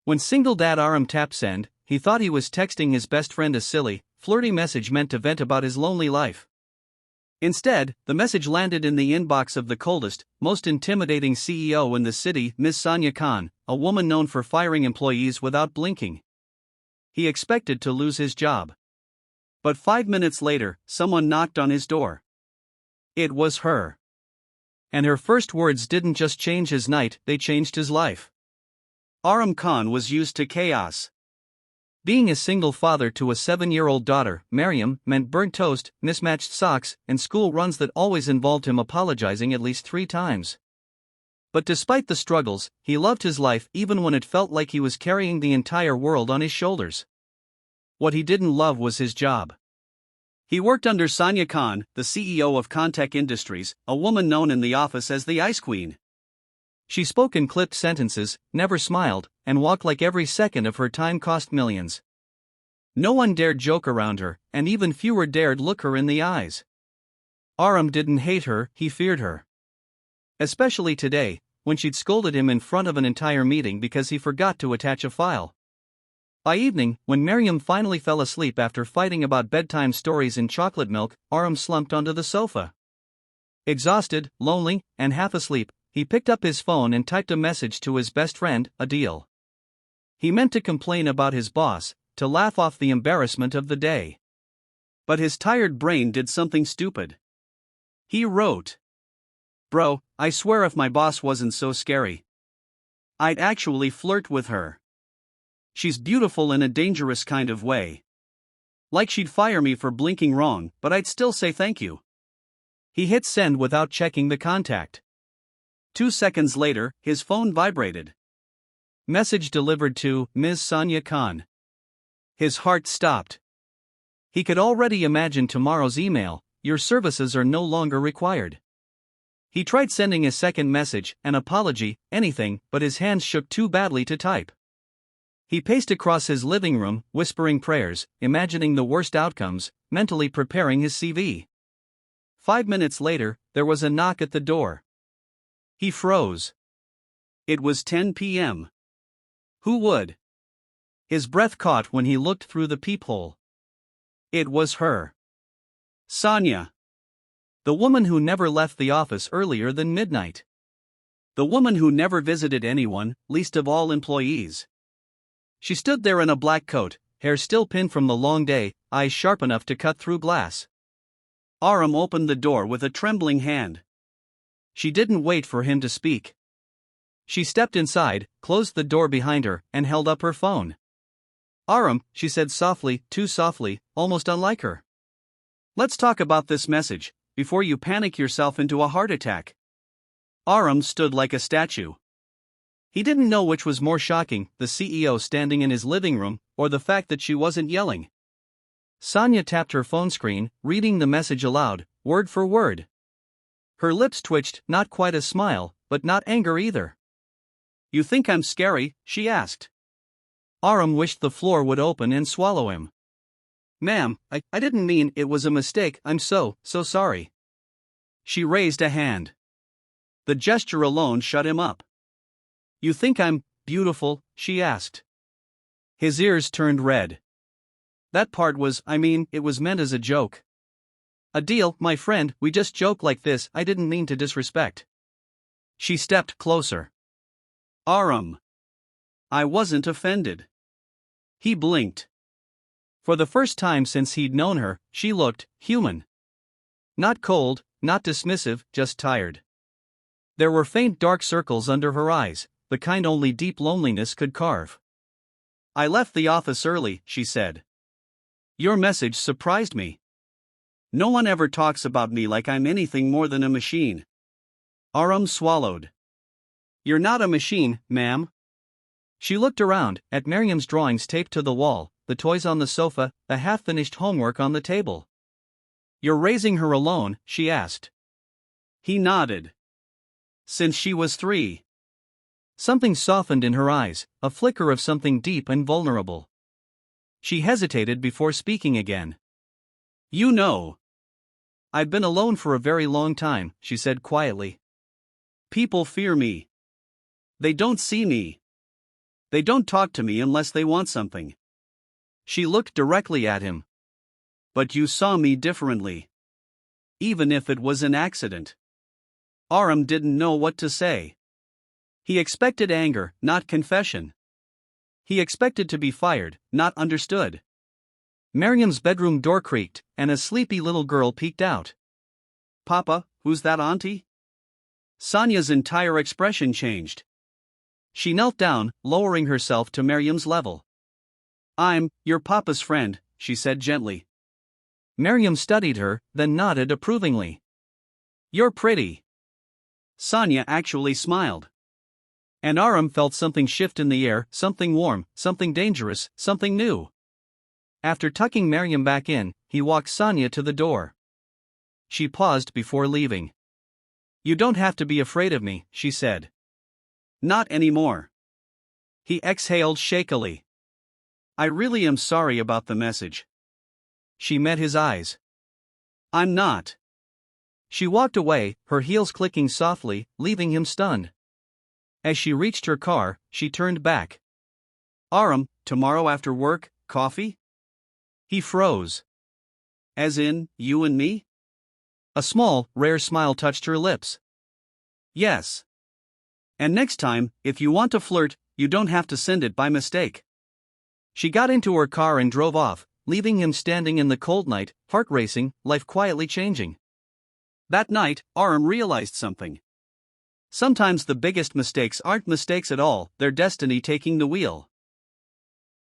When single dad Aram tapped send, he thought he was texting his best friend a silly, flirty message meant to vent about his lonely life. Instead, the message landed in the inbox of the coldest, most intimidating CEO in the city, Ms. Sonia Khan, a woman known for firing employees without blinking. He expected to lose his job. But 5 minutes later, someone knocked on his door. It was her. And her first words didn't just change his night, they changed his life. Aram Khan was used to chaos. Being a single father to a 7-year-old daughter, Mariam, meant burnt toast, mismatched socks, and school runs that always involved him apologizing at least 3 times. But despite the struggles, he loved his life even when it felt like he was carrying the entire world on his shoulders. What he didn't love was his job. He worked under Sonia Khan, the CEO of Contech Industries, a woman known in the office as the Ice Queen. She spoke in clipped sentences, never smiled, and walked like every second of her time cost millions. No one dared joke around her, and even fewer dared look her in the eyes. Aram didn't hate her, he feared her. Especially today, when she'd scolded him in front of an entire meeting because he forgot to attach a file. By evening, when Mariam finally fell asleep after fighting about bedtime stories and chocolate milk, Aram slumped onto the sofa. Exhausted, lonely, and half asleep, he picked up his phone and typed a message to his best friend, a deal. He meant to complain about his boss, to laugh off the embarrassment of the day. But his tired brain did something stupid. He wrote, "Bro, I swear if my boss wasn't so scary, I'd actually flirt with her. She's beautiful in a dangerous kind of way. Like she'd fire me for blinking wrong, but I'd still say thank you." He hit send without checking the contact. 2 seconds later, his phone vibrated. Message delivered to Ms. Sonia Khan. His heart stopped. He could already imagine tomorrow's email, "Your services are no longer required." He tried sending a second message, an apology, anything, but his hands shook too badly to type. He paced across his living room, whispering prayers, imagining the worst outcomes, mentally preparing his CV. 5 minutes later, there was a knock at the door. He froze. It was 10 p.m. Who would? His breath caught when he looked through the peephole. It was her. Sonia. The woman who never left the office earlier than midnight. The woman who never visited anyone, least of all employees. She stood there in a black coat, hair still pinned from the long day, eyes sharp enough to cut through glass. Aram opened the door with a trembling hand. She didn't wait for him to speak. She stepped inside, closed the door behind her, and held up her phone. "Aram," she said softly, too softly, almost unlike her. "Let's talk about this message, before you panic yourself into a heart attack." Aram stood like a statue. He didn't know which was more shocking, the CEO standing in his living room, or the fact that she wasn't yelling. Sonia tapped her phone screen, reading the message aloud, word for word. Her lips twitched, not quite a smile, but not anger either. "You think I'm scary?" she asked. Aram wished the floor would open and swallow him. "Ma'am, I didn't mean, it was a mistake, I'm so sorry." She raised a hand. The gesture alone shut him up. "You think I'm beautiful?" she asked. His ears turned red. "That part was, it was meant as a joke." "A deal, my friend, we just joke like this, I didn't mean to disrespect." She stepped closer. "Aram. I wasn't offended." He blinked. For the first time since he'd known her, she looked human. Not cold, not dismissive, just tired. There were faint dark circles under her eyes, the kind only deep loneliness could carve. "I left the office early," she said. "Your message surprised me. No one ever talks about me like I'm anything more than a machine." Aram swallowed. "You're not a machine, ma'am." She looked around, at Mariam's drawings taped to the wall, the toys on the sofa, the half-finished homework on the table. "You're raising her alone?" she asked. He nodded. "Since she was 3. Something softened in her eyes, a flicker of something deep and vulnerable. She hesitated before speaking again. "You know, I've been alone for a very long time," she said quietly. "People fear me. They don't see me. They don't talk to me unless they want something. She looked directly at him. But you saw me differently. Even if it was an accident. Aram didn't know what to say. He expected anger, not confession. He expected to be fired, not understood. Miriam's bedroom door creaked, and a sleepy little girl peeked out. Papa, who's that auntie? Sonia's entire expression changed. She knelt down, lowering herself to Miriam's level. I'm your papa's friend, she said gently. Miriam studied her, then nodded approvingly. You're pretty. Sonia actually smiled. And Aram felt something shift in the air, something warm, something dangerous, something new. After tucking Miriam back in, he walked Sonia to the door. She paused before leaving. You don't have to be afraid of me, she said. Not anymore. He exhaled shakily. I really am sorry about the message. She met his eyes. I'm not. She walked away, her heels clicking softly, leaving him stunned. As she reached her car, she turned back. Aram, tomorrow after work, coffee? He froze. As in, you and me? A small, rare smile touched her lips. Yes. And next time, if you want to flirt, you don't have to send it by mistake. She got into her car and drove off, leaving him standing in the cold night, heart racing, life quietly changing. That night, Aram realized something. Sometimes the biggest mistakes aren't mistakes at all, they're destiny taking the wheel.